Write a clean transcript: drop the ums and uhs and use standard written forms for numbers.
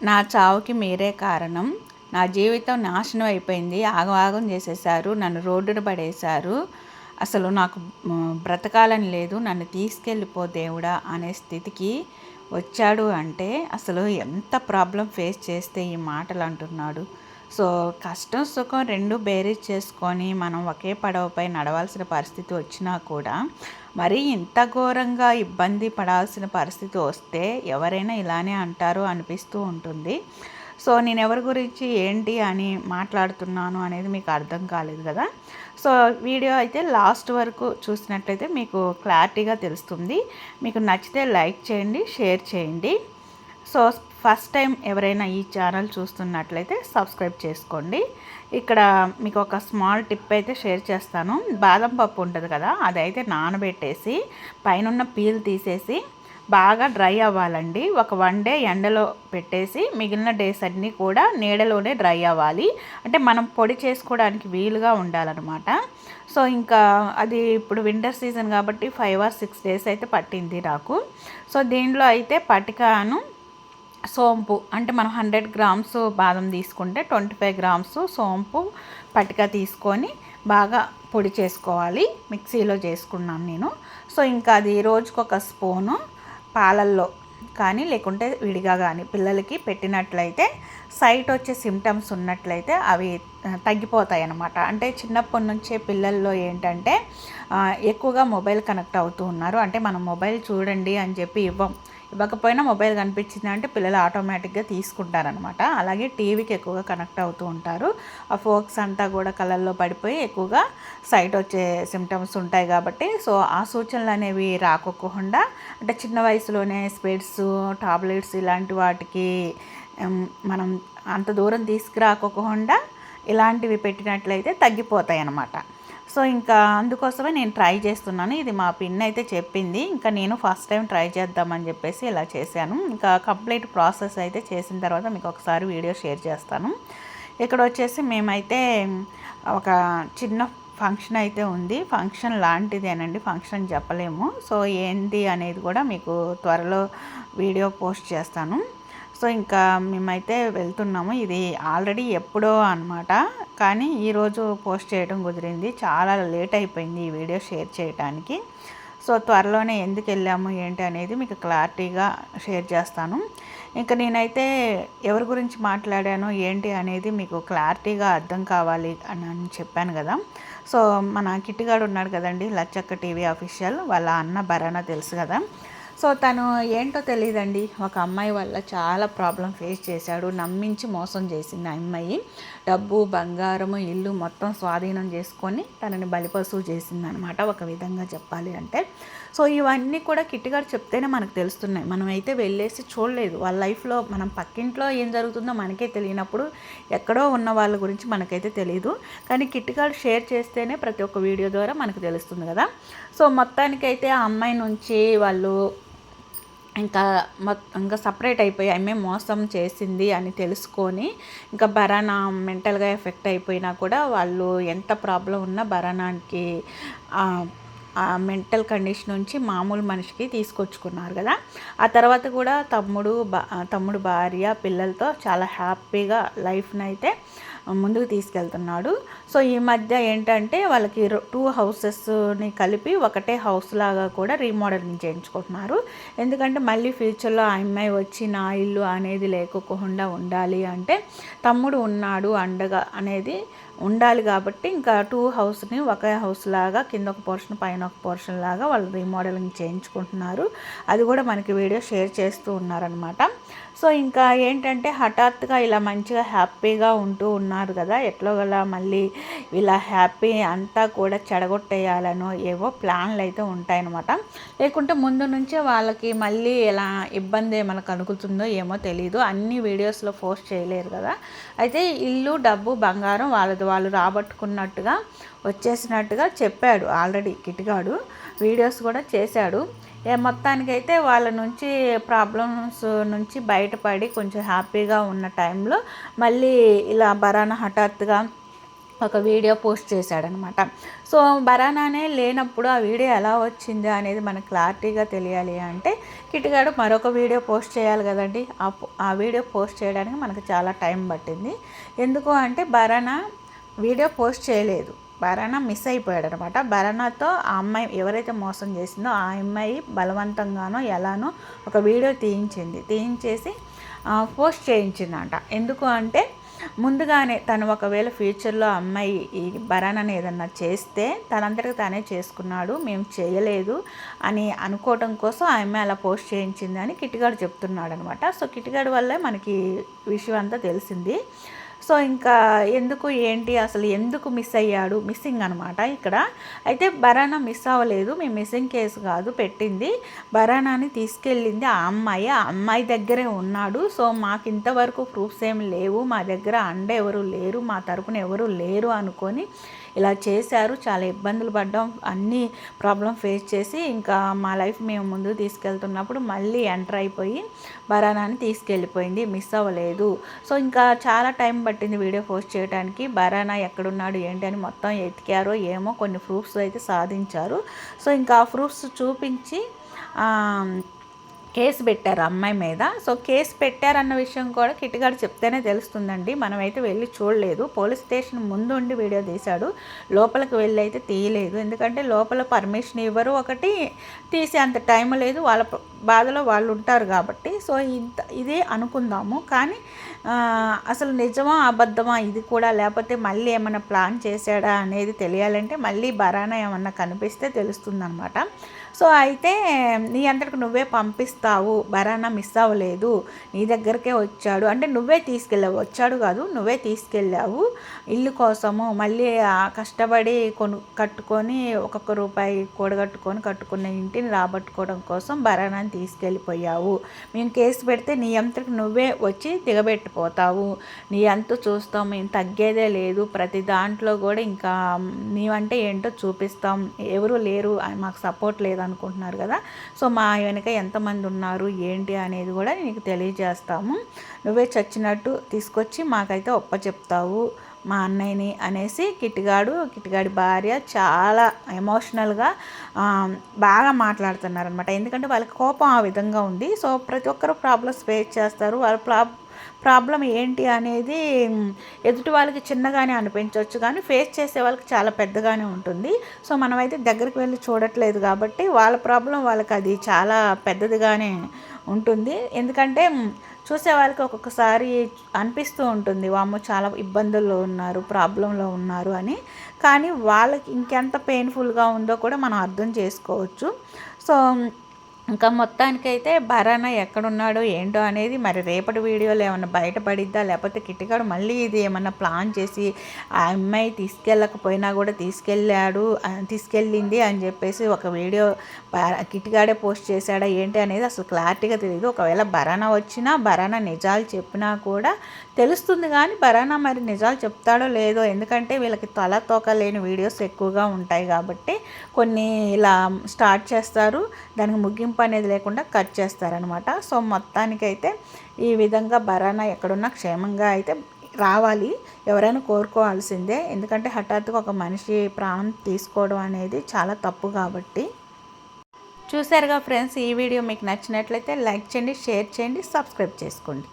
నా చావుకి మీరే కారణం. నా జీవితం నాశనం అయిపోయింది. ఆగం చేసేశారు. నన్ను రోడ్డున పడేశారు. అసలు నాకు బ్రతకాలని లేదు. నన్ను తీసుకెళ్ళిపో దేవుడా అనే స్థితికి వచ్చాడు అంటే అసలు ఎంత ప్రాబ్లం ఫేస్ చేస్తే ఈ మాటలు అంటున్నాడు. సో కష్టం సుఖం రెండు బేరీజ్ చేసుకొని మనం ఒకే పడవపై నడవాల్సిన పరిస్థితి వచ్చినా కూడా మరీ ఇంత ఘోరంగా ఇబ్బంది పడాల్సిన పరిస్థితి వస్తే ఎవరైనా ఇలానే అంటారు అనిపిస్తూ ఉంటుంది. సో నేను ఎవరి గురించి ఏంటి అని మాట్లాడుతున్నాను అనేది మీకు అర్థం కాలేదు కదా. సో వీడియో అయితే లాస్ట్ వరకు చూసినట్లయితే మీకు క్లారిటీగా తెలుస్తుంది. మీకు నచ్చితే లైక్ చేయండి, షేర్ చేయండి. సో ఫస్ట్ టైం ఎవరైనా ఈ ఛానల్ చూస్తున్నట్లయితే సబ్స్క్రైబ్ చేసుకోండి. ఇక్కడ మీకు ఒక స్మాల్ టిప్ అయితే షేర్ చేస్తాను. బాదం పప్పు ఉంటుంది కదా, అదైతే నానబెట్టేసి పైన పీల్ తీసేసి బాగా డ్రై అవ్వాలండి. ఒక 1 డే ఎండలో పెట్టేసి మిగిలిన డేస్ అన్నీ కూడా నీడలోనే డ్రై అవ్వాలి. అంటే మనం పొడి చేసుకోవడానికి వీలుగా ఉండాలన్నమాట. సో ఇంకా అది ఇప్పుడు వింటర్ సీజన్ కాబట్టి 5 or 6 డేస్ అయితే పట్టింది నాకు. సో దీనిలో అయితే పటికాను, సోంపు, అంటే మనం 100 గ్రామ్స్ బాదం తీసుకుంటే 25 గ్రామ్స్ సోంపు పటిక తీసుకొని బాగా పొడి చేసుకోవాలి. మిక్సీలో చేసుకున్నాను నేను. సో ఇంకా అది రోజుకొక స్పూను పాలల్లో కానీ లేకుంటే విడిగా కానీ పిల్లలకి పెట్టినట్లయితే సైట్ వచ్చే సిమ్టమ్స్ ఉన్నట్లయితే అవి తగ్గిపోతాయి అన్నమాట. అంటే చిన్నప్పటి నుంచే పిల్లల్లో ఏంటంటే ఎక్కువగా మొబైల్ కనెక్ట్ అవుతూ ఉన్నారు. అంటే మనం మొబైల్ చూడండి అని చెప్పి ఇవ్వకపోయినా మొబైల్ కనిపించింది అంటే పిల్లలు ఆటోమేటిక్గా తీసుకుంటారనమాట. అలాగే టీవీకి ఎక్కువగా కనెక్ట్ అవుతూ ఉంటారు. ఆ ఫోక్స్ అంతా కూడా కళ్ళల్లో పడిపోయి ఎక్కువగా సైట్ వచ్చే సిమ్టమ్స్ ఉంటాయి కాబట్టి సో ఆ సూచనలు అనేవి రాకోకుండా అంటే చిన్న వయసులోనే స్పెడ్స్, టాబ్లెట్స్ ఇలాంటి వాటికి మనం అంత దూరం తీసుకురాకోకుండా ఇలాంటివి పెట్టినట్లయితే తగ్గిపోతాయి అన్నమాట. సో ఇంకా అందుకోసమే నేను ట్రై చేస్తున్నాను. ఇది మా పిన్ అయితే చెప్పింది. ఇంకా నేను ఫస్ట్ టైం ట్రై చేద్దామని చెప్పేసి ఇలా చేశాను. ఇంకా కంప్లీట్ ప్రాసెస్ అయితే చేసిన తర్వాత మీకు ఒకసారి వీడియో షేర్ చేస్తాను. ఇక్కడ వచ్చేసి మేమైతే ఒక చిన్న ఫంక్షన్ అయితే ఉంది. ఫంక్షన్ లాంటిదేనండి, ఫంక్షన్ చెప్పలేము. సో ఏంటి అనేది కూడా మీకు త్వరలో వీడియో పోస్ట్ చేస్తాను. సో ఇంకా మేమైతే వెళ్తున్నాము. ఇది ఆల్రెడీ ఎప్పుడో అనమాట, కానీ ఈరోజు పోస్ట్ చేయడం కుదిరింది. చాలా లేట్ అయిపోయింది ఈ వీడియో షేర్ చేయడానికి. సో త్వరలోనే ఎందుకు వెళ్ళాము ఏంటి అనేది మీకు క్లారిటీగా షేర్ చేస్తాను. ఇంకా నేనైతే ఎవరి గురించి మాట్లాడానో ఏంటి అనేది మీకు క్లారిటీగా అర్థం కావాలి అని చెప్పాను కదా. సో మన కిట్టిగాడు ఉన్నాడు కదండి, లచ్చక్క టీవీ అఫీషియల్, వాళ్ళ అన్న భరణా తెలుసు కదా. సో తను ఏంటో తెలియదండి, ఒక అమ్మాయి వల్ల చాలా ప్రాబ్లం ఫేస్ చేశాడు. నమ్మించి మోసం చేసింది ఆ అమ్మాయి. డబ్బు, బంగారము, ఇల్లు మొత్తం స్వాధీనం చేసుకొని తనని బలిపశువు చేసింది అనమాట, ఒక విధంగా చెప్పాలి అంటే. సో ఇవన్నీ కూడా కిట్టిగాడు చెప్తేనే మనకు తెలుస్తున్నాయి. మనమైతే వెళ్ళేసి చూడలేదు వాళ్ళ లైఫ్లో. మనం పక్కింట్లో ఏం జరుగుతుందో మనకే తెలియనప్పుడు ఎక్కడో ఉన్న వాళ్ళ గురించి మనకైతే తెలియదు. కానీ కిట్టిగాడు షేర్ చేస్తేనే ప్రతి ఒక్క వీడియో ద్వారా మనకు తెలుస్తుంది కదా. సో మొత్తానికైతే ఆ అమ్మాయి నుంచి వాళ్ళు ఇంకా సపరేట్ అయిపోయి ఆమె మోసం చేసింది అని తెలుసుకొని ఇంకా భరణా మెంటల్గా ఎఫెక్ట్ అయిపోయినా కూడా వాళ్ళు ఎంత ప్రాబ్లం ఉన్నా భరణానికి ఆ మెంటల్ కండిషన్ నుంచి మామూలు మనిషికి తీసుకొచ్చుకున్నారు కదా. ఆ తర్వాత కూడా తమ్ముడు భార్య పిల్లలతో చాలా హ్యాపీగా లైఫ్ని అయితే ముందుకు తీసుకెళ్తున్నాడు. సో ఈ మధ్య ఏంటంటే వాళ్ళకి 2 హౌసెస్ని కలిపి ఒకటే హౌస్ లాగా కూడా రీమోడలింగ్ చేయించుకుంటున్నారు. ఎందుకంటే మళ్ళీ ఫ్యూచర్లో ఆ అమ్మాయి వచ్చి నా ఇల్లు అనేది లేకోకుండా ఉండాలి అంటే తమ్ముడు ఉన్నాడు అండగా అనేది ఉండాలి కాబట్టి ఇంకా 2 హౌస్ని ఒకే హౌస్ లాగా కింద ఒక పోర్షన్ పైన ఒక పోర్షన్ లాగా వాళ్ళు రీమోడలింగ్ చేయించుకుంటున్నారు. అది కూడా మనకి వీడియో షేర్ చేస్తూ ఉన్నారనమాట. సో ఇంకా ఏంటంటే హఠాత్తుగా ఇలా మంచిగా హ్యాపీగా ఉంటూ ఉన్నారు కదా, ఎట్లోగలా మళ్ళీ ఇలా హ్యాపీ అంతా కూడా చెడగొట్టేయాలనో ఏవో ప్లాన్లు అయితే ఉంటాయన్నమాట. లేకుంటే ముందు నుంచే వాళ్ళకి మళ్ళీ ఎలా ఇబ్బంది ఏమైనా కలుగుతుందో ఏమో తెలియదు. అన్ని వీడియోస్లో పోస్ట్ చేయలేరు కదా. అయితే ఇల్లు, డబ్బు, బంగారం వాళ్ళు రాబట్టుకున్నట్టుగా వచ్చేసినట్టుగా చెప్పాడు ఆల్రెడీ కిట్టిగాడు. వీడియోస్ కూడా చేశాడు. మొత్తానికైతే వాళ్ళ నుంచి ప్రాబ్లమ్స్ నుంచి బయటపడి కొంచెం హ్యాపీగా ఉన్న టైంలో మళ్ళీ ఇలా భరణా హఠాత్తుగా ఒక వీడియో పోస్ట్ చేశాడనమాట. సో బరానానే లేనప్పుడు ఆ వీడియో ఎలా వచ్చింది అనేది మనకు క్లారిటీగా తెలియాలి అంటే కిట్టిగాడు మరొక వీడియో పోస్ట్ చేయాలి కదండి. ఆ వీడియో పోస్ట్ చేయడానికి మనకు చాలా టైం పట్టింది. ఎందుకు అంటే బరానా వీడియో పోస్ట్ చేయలేదు. బరానా మిస్ అయిపోయాడు అనమాట. బరానాతో ఆ అమ్మాయి ఎవరైతే మోసం చేసిందో ఆ అమ్మాయి బలవంతంగానో ఎలానో ఒక వీడియో తీయించేసి పోస్ట్ చేయించిందంట. ఎందుకు అంటే ముందుగానే తను ఒకవేళ ఫ్యూచర్లో అమ్మాయి ఈ బరానాని ఏదన్నా చేస్తే తనంతటికి తానే చేసుకున్నాడు, మేము చేయలేదు అని అనుకోవటం కోసం ఆ అమ్మాయి అలా పోస్ట్ చేయించింది అని కిట్టిగాడు చెప్తున్నాడు అనమాట. సో కిట్టిగాడు వల్లే మనకి విషయం అంతా తెలిసింది. సో ఇంకా ఎందుకు ఏంటి అసలు ఎందుకు మిస్ అయ్యాడు, మిస్సింగ్ అనమాట ఇక్కడ. అయితే బరానా మిస్ అవ్వలేదు, మేము మిస్సింగ్ కేసు కాదు పెట్టింది, బరానాని తీసుకెళ్ళింది ఆ అమ్మాయి దగ్గరే ఉన్నాడు. సో మాకు ఇంతవరకు ప్రూఫ్స్ ఏమి లేవు, మా దగ్గర అండ ఎవరు లేరు, మా తరపున ఎవరు లేరు అనుకొని ఇలా చేశారు. చాలా ఇబ్బందులు పడ్డాం, అన్ని ప్రాబ్లం ఫేస్ చేసి ఇంకా మా లైఫ్ మేము ముందుకు తీసుకెళ్తున్నప్పుడు మళ్ళీ ఎంటర్ అయిపోయి బరానాని తీసుకెళ్ళిపోయింది, మిస్ అవ్వలేదు. సో ఇంకా చాలా టైం పట్టింది వీడియో పోస్ట్ చేయడానికి. బరానా ఎక్కడున్నాడు ఏంటి అని మొత్తం ఎతికారో ఏమో, కొన్ని ప్రూఫ్స్ అయితే సాధించారు. సో ఇంకా ఆ ప్రూఫ్స్ చూపించి కేసు పెట్టారు అమ్మాయి మీద. సో కేసు పెట్టారన్న విషయం కూడా కిట్టిగాడు చెప్తేనే తెలుస్తుందండి. మనమైతే వెళ్ళి చూడలేదు. పోలీస్ స్టేషన్ ముందు ఉండి వీడియో తీశాడు, లోపలికి వెళ్ళి అయితే తీయలేదు. ఎందుకంటే లోపల పర్మిషన్ ఇవ్వరు, ఒకటి తీసే అంత టైం లేదు, వాళ్ళ బాధలో వాళ్ళు ఉంటారు కాబట్టి. సో ఇదే అనుకుందాము. కానీ అసలు నిజమా అబద్ధమా ఇది కూడా, లేకపోతే మళ్ళీ ఏమైనా ప్లాన్ చేశాడా అనేది తెలియాలంటే మళ్ళీ బరానా ఏమన్నా కనిపిస్తే తెలుస్తుందన్నమాట. సో అయితే నీ అంతటికి నువ్వే పంపిస్తావు, బరానా మిస్ అవ్వలేదు, నీ దగ్గరికే వచ్చాడు అంటే నువ్వే తీసుకెళ్ళావు, వచ్చాడు కాదు నువ్వే తీసుకెళ్ళావు ఇల్లు కోసము. మళ్ళీ కష్టపడి కట్టుకొని ఒక్కొక్క రూపాయి కట్టుకున్న ఇంటిని రాబట్టుకోవడం కోసం బరానాని తీసుకెళ్ళిపోయావు. మేము కేసు పెడితే నీ అంతటికి నువ్వే వచ్చి దిగబెట్టిపోతావు, నీ అంత చూస్తాం, మేము తగ్గేదే లేదు, ప్రతి దాంట్లో కూడా ఇంకా నీవంటే ఏంటో చూపిస్తాం, ఎవరు లేరు మాకు సపోర్ట్ లేదు అనుకుంటున్నారు కదా. సో మా వెనుక ఎంతమంది ఉన్నారు ఏంటి అనేది కూడా నీకు తెలియజేస్తాము, నువ్వే చచ్చినట్టు తీసుకొచ్చి మాకైతే చెప్తావు మా అన్నయ్యని అనేసి కిట్టిగాడి భార్య చాలా ఎమోషనల్గా బాగా మాట్లాడుతున్నారనమాట. ఎందుకంటే వాళ్ళకి కోపం ఆ విధంగా ఉంది. సో ప్రతి ఒక్కరు ప్రాబ్లమ్స్ ఫేస్ చేస్తారు, వాళ్ళ ప్రాబ్లం ఏంటి అనేది ఎదుటి వాళ్ళకి చిన్నగానే అనిపించవచ్చు, కానీ ఫేస్ చేసే వాళ్ళకి చాలా పెద్దగానే ఉంటుంది. సో మనమైతే దగ్గరికి వెళ్ళి చూడట్లేదు కాబట్టి వాళ్ళ ప్రాబ్లం వాళ్ళకి అది చాలా పెద్దదిగానే ఉంటుంది. ఎందుకంటే చూసే వాళ్ళకి ఒక్కొక్కసారి అనిపిస్తూ ఉంటుంది, వామ్మో చాలా ఇబ్బందుల్లో ఉన్నారు, ప్రాబ్లంలో ఉన్నారు అని. కానీ వాళ్ళకి ఇంకెంత పెయిన్ఫుల్గా ఉందో కూడా మనం అర్థం చేసుకోవచ్చు. సో ఇంకా మొత్తానికైతే బరానా ఎక్కడున్నాడో ఏంటో అనేది మరి రేపటి వీడియోలో ఏమన్నా బయటపడిద్దా, లేకపోతే కిట్టిగాడు మళ్ళీ ఇది ఏమన్నా ప్లాన్ చేసి ఆ అమ్మాయి తీసుకెళ్ళకపోయినా కూడా తీసుకెళ్ళింది అని చెప్పేసి ఒక వీడియో కిట్టిగాడే పోస్ట్ చేశాడా ఏంటి అనేది అసలు క్లారిటీగా తెలియదు. ఒకవేళ బరానా వచ్చినా బరానా నిజాలు చెప్పినా కూడా తెలుస్తుంది, కానీ బరానా మరి నిజాలు చెప్తాడో లేదో, ఎందుకంటే వీళ్ళకి తల తోక లేని వీడియోస్ ఎక్కువగా ఉంటాయి కాబట్టి కొన్ని ఇలా స్టార్ట్ చేస్తారు, దానికి ముగింపు అనేది లేకుండా కట్ చేస్తారనమాట. సో మొత్తానికైతే ఈ విధంగా బరానా ఎక్కడున్నా క్షేమంగా అయితే రావాలి, ఎవరైనా కోరుకోవాల్సిందే. ఎందుకంటే హఠాత్తుగా ఒక మనిషి ప్రాణం తీసుకోవడం అనేది చాలా తప్పు కాబట్టి. చూసారుగా ఫ్రెండ్స్, ఈ వీడియో మీకు నచ్చినట్లయితే లైక్ చేయండి, షేర్ చేయండి, సబ్స్క్రైబ్ చేసుకోండి.